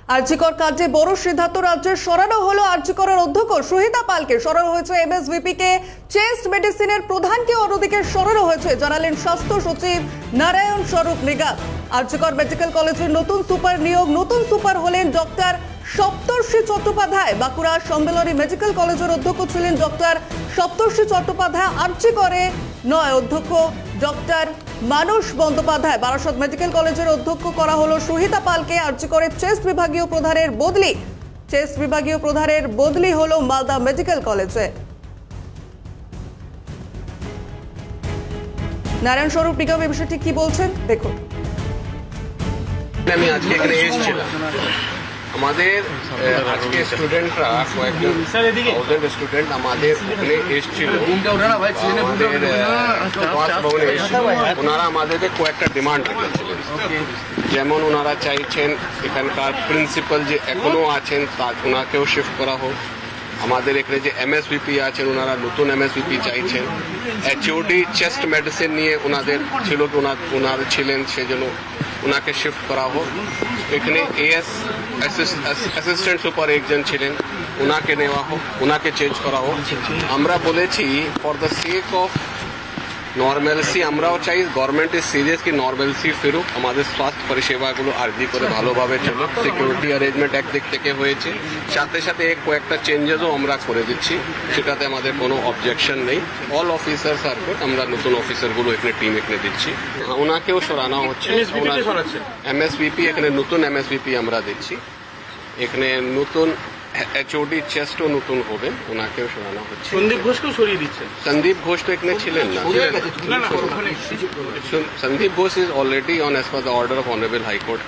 আরজিকর কাণ্ডে বড় সিদ্ধান্ত, রাজ্যের সরানো হলো আরজিকরের অধ্যক্ষ সুহিতা পালকে, সরানো হয়েছে এমএসভিপি কে, চেস্ট মেডিসিনের প্রধানকে অন্যদিকে সরানো হয়েছে, জানালেন স্বাস্থ্য সচিব নারায়ণ স্বরূপ মৃগা। আরজিকর মেডিকেল কলেজের নতুন সুপার নিয়োগ, নতুন সুপার হলেন ডক্টর সপ্তর্ষি চট্টোপাধ্যায়। বাঁকুড়া সম্মেলনী মেডিকেল কলেজের অধ্যক্ষ ছিলেন ডক্টর সপ্তর্ষি চট্টোপাধ্যায়, আরজিকরে নয় অধ্যক্ষ ডক্টর মানস বন্দ্যোপাধ্যায়। বারাসত মেডিকেল কলেজের অধ্যক্ষ করা হলো সুহিতা পালকে। আরজিকরের চেস্ট বিভাগীয় প্রধানের বদলি, চেস্ট বিভাগীয় প্রধানের বদলি হলো মালদা মেডিকেল কলেজে। নারায়ণ স্বরূপ নিগম এই বিষয়টি কি বলছেন দেখুন। আমি আজকে এখানে এসেছিলাম, আমাদের আজকে স্টুডেন্টরা কয়েকজন ওদের স্টুডেন্ট আমাদের এখানে এসেছিল, ওনারা আমাদেরকে কয়েকটা ডিমান্ড রেখেছিলেন। যেমন ওনারা চাইছেন এখানকার প্রিন্সিপাল যে এখনো আছেন ওনাকেও শিফট করা হোক। আমাদের এখানে যে এমএসভিপি আছেন ওনারা নতুন এমএসভিপি চাইছেন। এইচওডি চেস্ট মেডিসিন নিয়ে ওনাদের ছিল, ওনারা ছিলেন, সেজন্য ওনাকে শিফট করা হোক। এখানে এএস অ্যাসিস্ট্যান্ট সুপার একজন ছিলেন, ওনাকে নেওয়া হোক, ওনাকে চেঞ্জ করা হোক। আমরা বলেছি for the sake of normalcy, আমরাও চাই গভর্নমেন্ট ইজ সিরিয়াস কি নর্মালসি ফিরুক, আমাদের স্বাস্থ্য পরিষেবাগুলো আরজি করে ভালোভাবে চলুক। সিকিউরিটি অ্যারেঞ্জমেন্ট একদিক থেকে হয়েছে, সাথে সাথে কয়েকটা চেঞ্জেসও আমরা করে দিচ্ছি, সেটাতে আমাদের কোনো অবজেকশন নেই। অল অফিসার্স আর গুড, আমরা নতুন অফিসারগুলো এখানে টিম এখানে দিচ্ছি, ওনাকেও সরানো হচ্ছে। এমএসভিপি এখানে নতুন এমএসভিপি আমরা দিচ্ছি, এখানে নতুন এইচওডি চেস্টও নতুন হবে, ওনাকেও সরানো হচ্ছে। সন্দীপ ঘোষকেও সরিয়ে দিচ্ছেন। সন্দীপ ঘোষ তো এখানে ছিলেন না, Sandip Ghosh is already on as per the order of honourable high court.